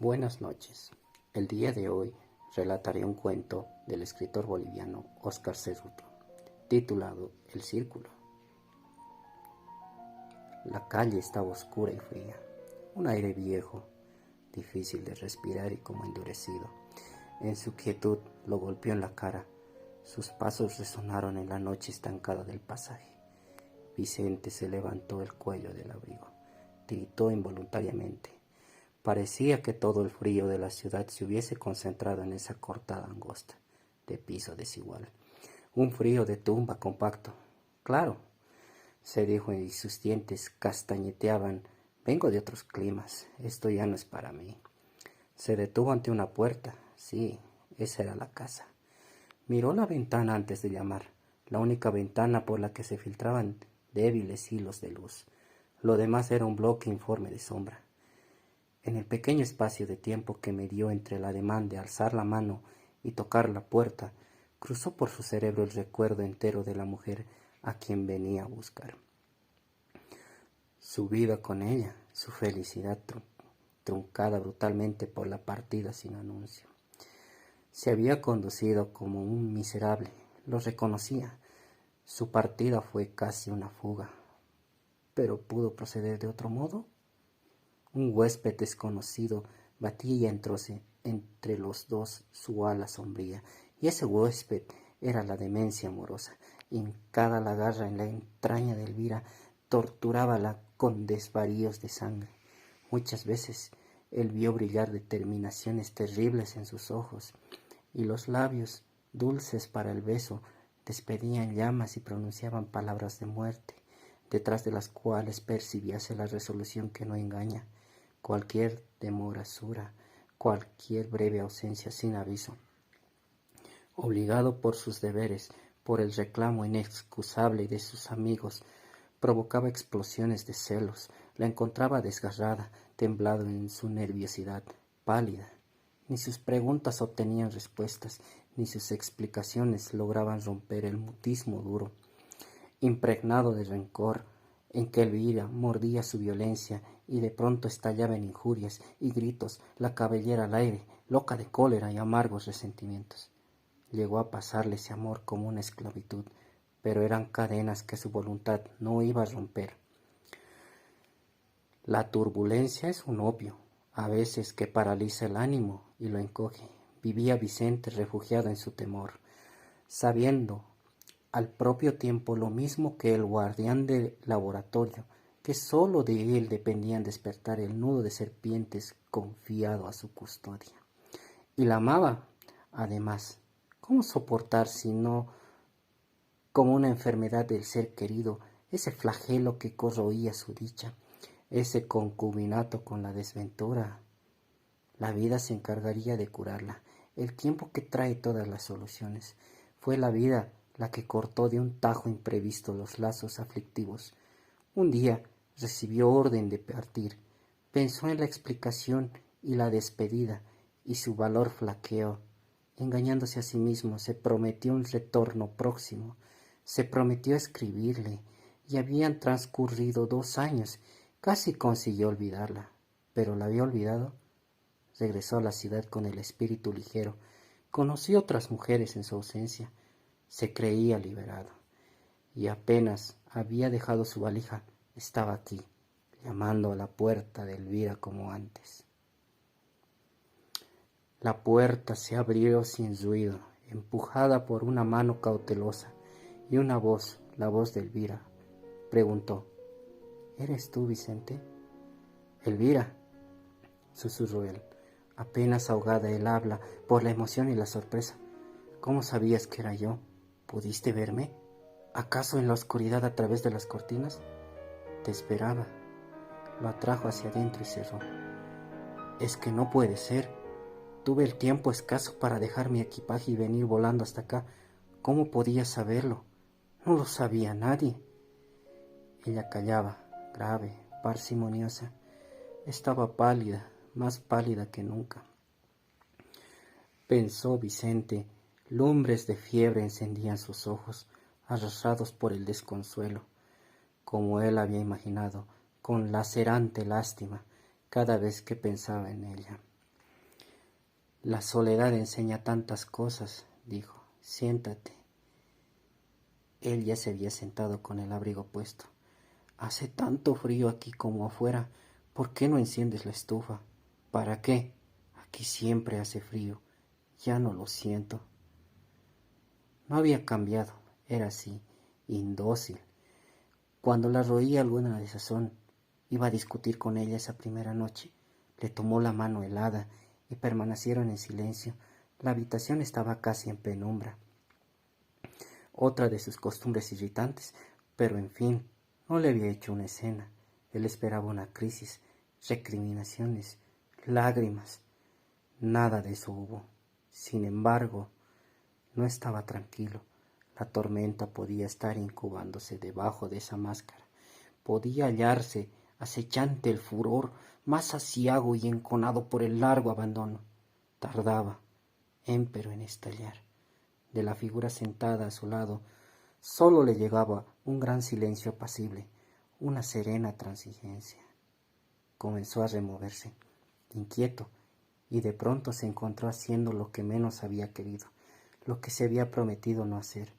Buenas noches. El día de hoy relataré un cuento del escritor boliviano Óscar Cerruto, titulado El Círculo. La calle estaba oscura y fría, un aire viejo, difícil de respirar y como endurecido. En su quietud lo golpeó en la cara. Sus pasos resonaron en la noche estancada del pasaje. Vicente se levantó el cuello del abrigo. Tiritó involuntariamente. Parecía que todo el frío de la ciudad se hubiese concentrado en esa cortada angosta, de piso desigual. Un frío de tumba compacto. Claro, se dijo y sus dientes castañeteaban. Vengo de otros climas, esto ya no es para mí. Se detuvo ante una puerta. Sí, esa era la casa. Miró la ventana antes de llamar, la única ventana por la que se filtraban débiles hilos de luz. Lo demás era un bloque informe de sombra. En el pequeño espacio de tiempo que medió entre el ademán de alzar la mano y tocar la puerta, cruzó por su cerebro el recuerdo entero de la mujer a quien venía a buscar. Su vida con ella, su felicidad truncada brutalmente por la partida sin anuncio. Se había conducido como un miserable, lo reconocía. Su partida fue casi una fuga. ¿Pero pudo proceder de otro modo? Un huésped desconocido batía entre los dos su ala sombría, y ese huésped era la demencia amorosa. Hincada la garra en la entraña de Elvira, torturábala con desvaríos de sangre. Muchas veces él vio brillar determinaciones terribles en sus ojos, y los labios, dulces para el beso, despedían llamas y pronunciaban palabras de muerte, detrás de las cuales percibíase la resolución que no engaña. Cualquier demorasura, cualquier breve ausencia sin aviso. Obligado por sus deberes, por el reclamo inexcusable de sus amigos, provocaba explosiones de celos. La encontraba desgarrada, temblando en su nerviosidad, pálida. Ni sus preguntas obtenían respuestas, ni sus explicaciones lograban romper el mutismo duro, impregnado de rencor, en que Elvira mordía su violencia y de pronto estallaba en injurias y gritos, la cabellera al aire, loca de cólera y amargos resentimientos. Llegó a pasarle ese amor como una esclavitud, pero eran cadenas que su voluntad no iba a romper. La turbulencia es un opio, a veces que paraliza el ánimo y lo encoge. Vivía Vicente refugiado en su temor, sabiendo al propio tiempo lo mismo que el guardián del laboratorio, que sólo de él dependían despertar el nudo de serpientes confiado a su custodia. Y la amaba, además. ¿Cómo soportar si no como una enfermedad del ser querido, ese flagelo que corroía su dicha, ese concubinato con la desventura? La vida se encargaría de curarla, el tiempo que trae todas las soluciones. Fue la vida la que cortó de un tajo imprevisto los lazos aflictivos. Un día recibió orden de partir, pensó en la explicación y la despedida, y su valor flaqueó. Engañándose a sí mismo, se prometió un retorno próximo, se prometió escribirle, y habían transcurrido 2 años, casi consiguió olvidarla, pero la había olvidado. Regresó a la ciudad con el espíritu ligero, conoció otras mujeres en su ausencia, se creía liberado, y apenas había dejado su valija, estaba aquí, llamando a la puerta de Elvira como antes. La puerta se abrió sin ruido, empujada por una mano cautelosa, y una voz, la voz de Elvira, preguntó: ¿Eres tú, Vicente? Elvira, susurró él, apenas ahogada el habla por la emoción y la sorpresa. ¿Cómo sabías que era yo? ¿Pudiste verme? ¿Acaso en la oscuridad a través de las cortinas? Te esperaba. Lo atrajo hacia adentro y cerró. Es que no puede ser. Tuve el tiempo escaso para dejar mi equipaje y venir volando hasta acá. ¿Cómo podía saberlo? No lo sabía nadie. Ella callaba, grave, parsimoniosa. Estaba pálida, más pálida que nunca. Pensó Vicente, lumbres de fiebre encendían sus ojos, arrasados por el desconsuelo, como él había imaginado, con lacerante lástima, cada vez que pensaba en ella. La soledad enseña tantas cosas, dijo. Siéntate. Él ya se había sentado con el abrigo puesto. Hace tanto frío aquí como afuera. ¿Por qué no enciendes la estufa? ¿Para qué? Aquí siempre hace frío. Ya no lo siento. No había cambiado. Era así, indócil. Cuando la roía alguna de sazón, iba a discutir con ella esa primera noche. Le tomó la mano helada y permanecieron en silencio. La habitación estaba casi en penumbra. Otra de sus costumbres irritantes, pero en fin, no le había hecho una escena. Él esperaba una crisis, recriminaciones, lágrimas. Nada de eso hubo. Sin embargo, no estaba tranquilo. La tormenta podía estar incubándose debajo de esa máscara. Podía hallarse acechante el furor, más aciago y enconado por el largo abandono. Tardaba, émpero, en estallar. De la figura sentada a su lado, solo le llegaba un gran silencio apacible, una serena transigencia. Comenzó a removerse, inquieto, y de pronto se encontró haciendo lo que menos había querido, lo que se había prometido no hacer,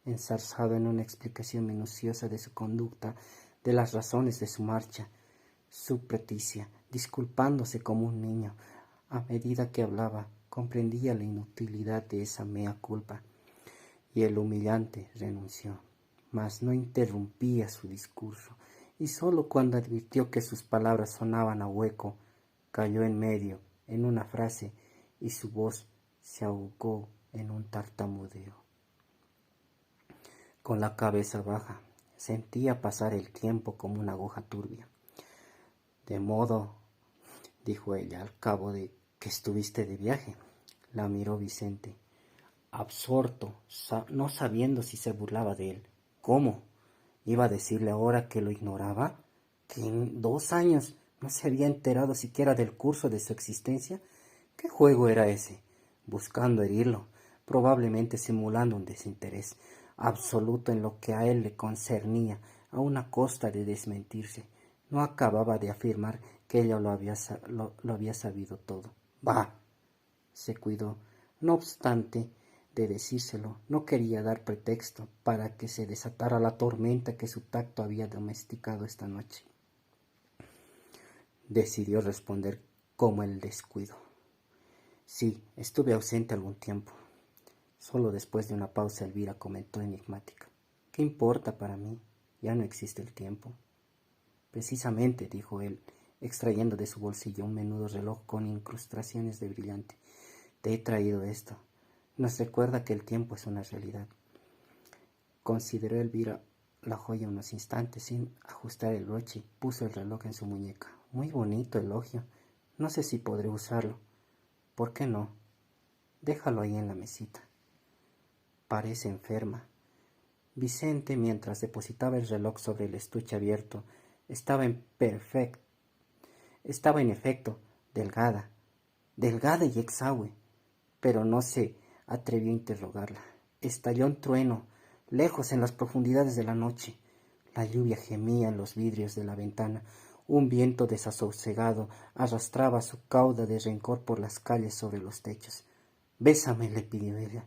enzarzado en una explicación minuciosa de su conducta, de las razones de su marcha, subrepticia, disculpándose como un niño. A medida que hablaba, comprendía la inutilidad de esa mea culpa, y el humillante renunció, mas no interrumpía su discurso, y sólo cuando advirtió que sus palabras sonaban a hueco, cayó en medio, en una frase, y su voz se ahogó en un tartamudeo. Con la cabeza baja, sentía pasar el tiempo como una aguja turbia. De modo, dijo ella al cabo de que estuviste de viaje. La miró Vicente, absorto, no sabiendo si se burlaba de él. ¿Cómo? ¿Iba a decirle ahora que lo ignoraba? ¿Que en 2 años no se había enterado siquiera del curso de su existencia? ¿Qué juego era ese? Buscando herirlo, probablemente simulando un desinterés absoluto en lo que a él le concernía, a una costa de desmentirse. No acababa de afirmar que ella lo había sabido todo. ¡Bah! Se cuidó, no obstante, de decírselo. No quería dar pretexto para que se desatara la tormenta que su tacto había domesticado esta noche. Decidió responder como el descuido. Sí, estuve ausente algún tiempo. Solo después de una pausa Elvira comentó enigmática. ¿Qué importa para mí? Ya no existe el tiempo. Precisamente, dijo él, extrayendo de su bolsillo un menudo reloj con incrustaciones de brillante. Te he traído esto. Nos recuerda que el tiempo es una realidad. Consideró Elvira la joya unos instantes sin ajustar el broche y puso el reloj en su muñeca. Muy bonito elogio. No sé si podré usarlo. ¿Por qué no? Déjalo ahí en la mesita. Parece enferma. Vicente, mientras depositaba el reloj sobre el estuche abierto, estaba en efecto delgada y exhausta, pero no se atrevió a interrogarla. Estalló un trueno, lejos en las profundidades de la noche. La lluvia gemía en los vidrios de la ventana. Un viento desasosegado arrastraba su cauda de rencor por las calles sobre los techos. «Bésame», le pidió ella.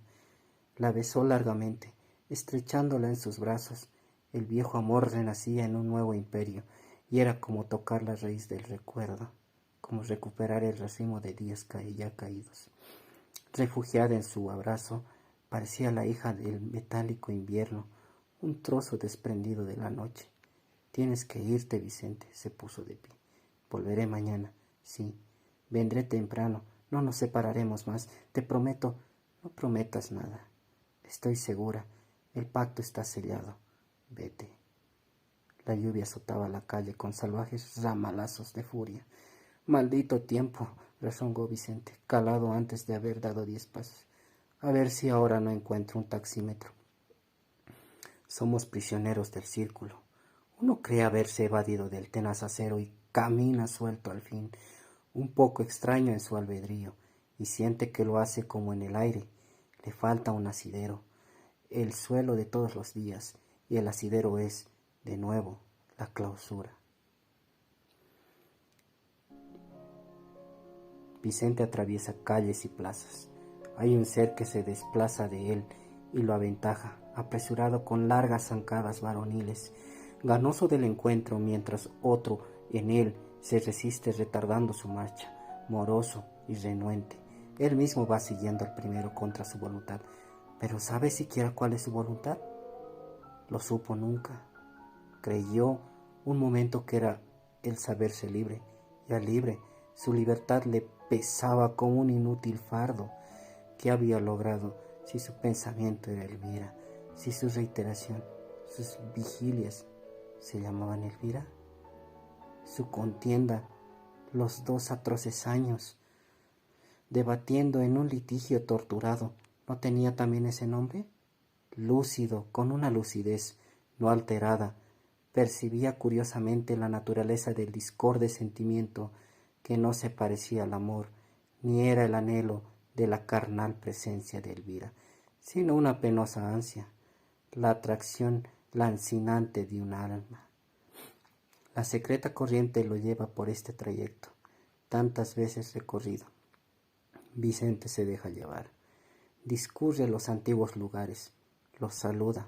La besó largamente, estrechándola en sus brazos. El viejo amor renacía en un nuevo imperio, y era como tocar la raíz del recuerdo, como recuperar el racimo de días ya caídos. Refugiada en su abrazo, parecía la hija del metálico invierno, un trozo desprendido de la noche. Tienes que irte, Vicente, se puso de pie. Volveré mañana, sí, vendré temprano, no nos separaremos más, te prometo. No prometas nada. Estoy segura, el pacto está sellado. Vete. La lluvia azotaba la calle con salvajes ramalazos de furia. Maldito tiempo, rezongó Vicente, calado antes de haber dado 10 pasos. A ver si ahora no encuentro un taxímetro. Somos prisioneros del círculo. Uno cree haberse evadido del tenaz acero y camina suelto al fin, un poco extraño en su albedrío, y siente que lo hace como en el aire. Le falta un asidero, el suelo de todos los días, y el asidero es, de nuevo, la clausura. Vicente atraviesa calles y plazas. Hay un ser que se desplaza de él y lo aventaja, apresurado con largas zancadas varoniles, ganoso del encuentro, mientras otro en él se resiste retardando su marcha, moroso y renuente. Él mismo va siguiendo al primero contra su voluntad. ¿Pero sabe siquiera cuál es su voluntad? Lo supo nunca. Creyó un momento que era el saberse libre, y al libre su libertad le pesaba como un inútil fardo. ¿Qué había logrado si su pensamiento era Elvira? Si su reiteración, sus vigilias se llamaban Elvira. Su contienda, los 2 atroces años, debatiendo en un litigio torturado, ¿no tenía también ese nombre? Lúcido, con una lucidez no alterada, percibía curiosamente la naturaleza del discorde sentimiento que no se parecía al amor, ni era el anhelo de la carnal presencia de Elvira, sino una penosa ansia, la atracción lancinante de un alma. La secreta corriente lo lleva por este trayecto, tantas veces recorrido. Vicente se deja llevar, discurre los antiguos lugares, los saluda.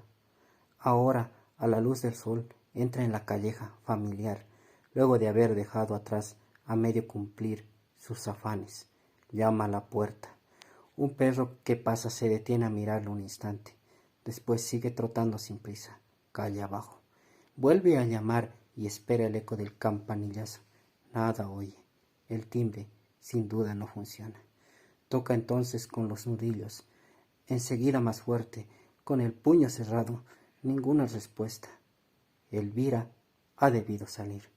Ahora, a la luz del sol, entra en la calleja familiar, luego de haber dejado atrás a medio cumplir sus afanes. Llama a la puerta. Un perro que pasa se detiene a mirarlo un instante. Después sigue trotando sin prisa, calle abajo. Vuelve a llamar y espera el eco del campanillazo. Nada oye. El timbre, sin duda, no funciona. Toca entonces con los nudillos. Enseguida más fuerte, con el puño cerrado. Ninguna respuesta. Elvira ha debido salir.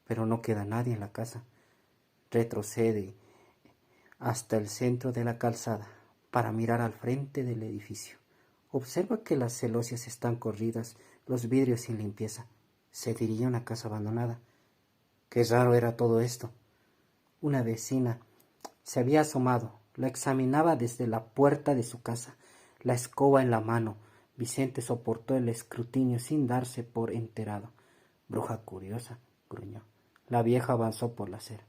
Pero no queda nadie en la casa. Retrocede hasta el centro de la calzada para mirar al frente del edificio. Observa que las celosías están corridas, los vidrios sin limpieza. Se diría una casa abandonada. Qué raro era todo esto. Una vecina se había asomado, la examinaba desde la puerta de su casa, la escoba en la mano. Vicente soportó el escrutinio sin darse por enterado. Bruja curiosa, gruñó. La vieja avanzó por la acera.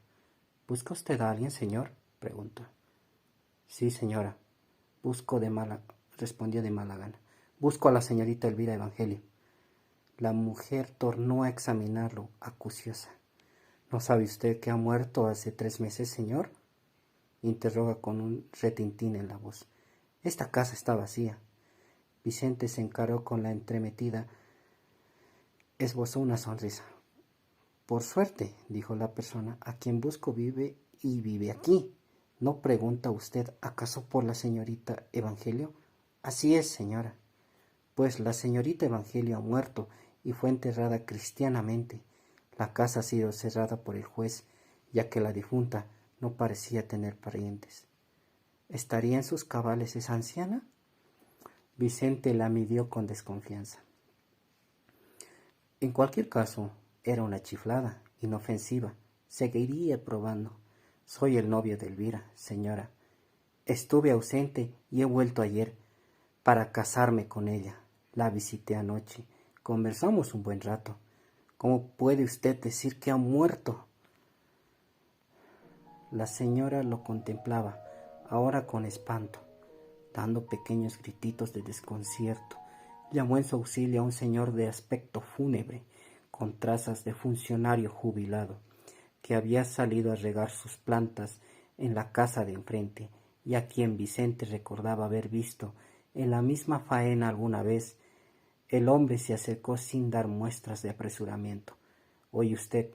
¿Busca usted a alguien, señor?, preguntó. Sí, señora. Respondió de mala gana. Busco a la señorita Elvira Evangelio. La mujer tornó a examinarlo, acuciosa. ¿No sabe usted que ha muerto hace 3 meses, señor?, interroga con un retintín en la voz. Esta casa está vacía. Vicente se encaró con la entremetida. Esbozó una sonrisa. Por suerte, dijo la persona a quien busco vive y vive aquí. ¿No pregunta usted acaso por la señorita Evangelio? Así es, señora. Pues la señorita Evangelio ha muerto y fue enterrada cristianamente. La casa ha sido cerrada por el juez, ya que la difunta no parecía tener parientes. ¿Estaría en sus cabales esa anciana? Vicente la midió con desconfianza. En cualquier caso, era una chiflada, inofensiva. Seguiría probando. Soy el novio de Elvira, señora. Estuve ausente y he vuelto ayer para casarme con ella. La visité anoche. Conversamos un buen rato. ¿Cómo puede usted decir que ha muerto? La señora lo contemplaba, ahora con espanto, dando pequeños grititos de desconcierto. Llamó en su auxilio a un señor de aspecto fúnebre, con trazas de funcionario jubilado, que había salido a regar sus plantas en la casa de enfrente, y a quien Vicente recordaba haber visto en la misma faena alguna vez. El hombre se acercó sin dar muestras de apresuramiento. ¿Oye usted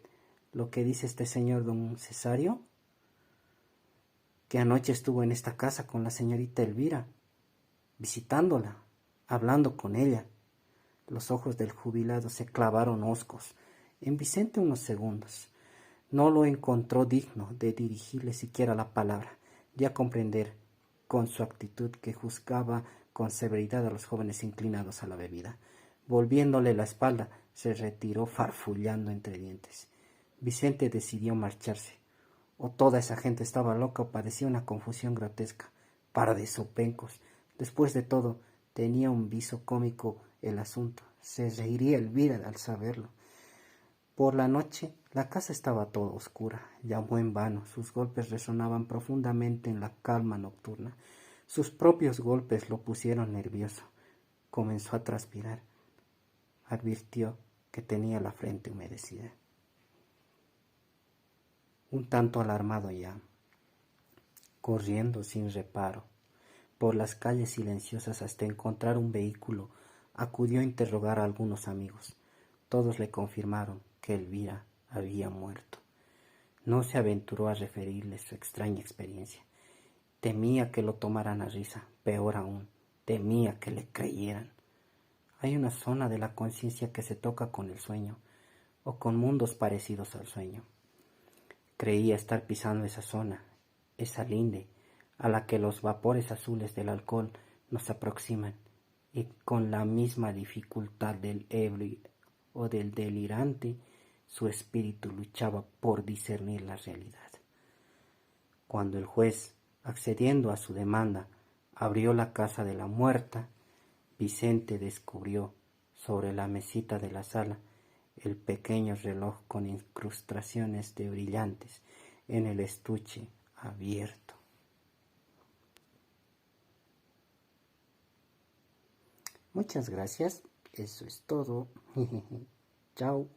lo que dice este señor don Cesario? Que anoche estuvo en esta casa con la señorita Elvira, visitándola, hablando con ella. Los ojos del jubilado se clavaron hoscos en Vicente unos segundos. No lo encontró digno de dirigirle siquiera la palabra, de a comprender con su actitud que juzgaba con severidad a los jóvenes inclinados a la bebida. Volviéndole la espalda, se retiró farfullando entre dientes. Vicente decidió marcharse. O toda esa gente estaba loca o padecía una confusión grotesca. Par de zopencos. Después de todo, tenía un viso cómico el asunto. Se reiría Elvira al saberlo. Por la noche La casa estaba toda oscura. Llamó en vano. Sus golpes resonaban profundamente en la calma nocturna. Sus propios golpes lo pusieron nervioso. Comenzó a transpirar. Advirtió que tenía la frente humedecida. Un tanto alarmado ya, corriendo sin reparo por las calles silenciosas hasta encontrar un vehículo, acudió a interrogar a algunos amigos. Todos le confirmaron que Elvira había muerto. No se aventuró a referirles su extraña experiencia. Temía que lo tomaran a risa, peor aún, temía que le creyeran. Hay una zona de la conciencia que se toca con el sueño, o con mundos parecidos al sueño. Creía estar pisando esa zona, esa linde, a la que los vapores azules del alcohol nos aproximan, y con la misma dificultad del ebrio o del delirante, su espíritu luchaba por discernir la realidad. Cuando el juez, accediendo a su demanda, abrió la casa de la muerta, Vicente descubrió sobre la mesita de la sala el pequeño reloj con incrustaciones de brillantes en el estuche abierto. Muchas gracias, eso es todo. Chao.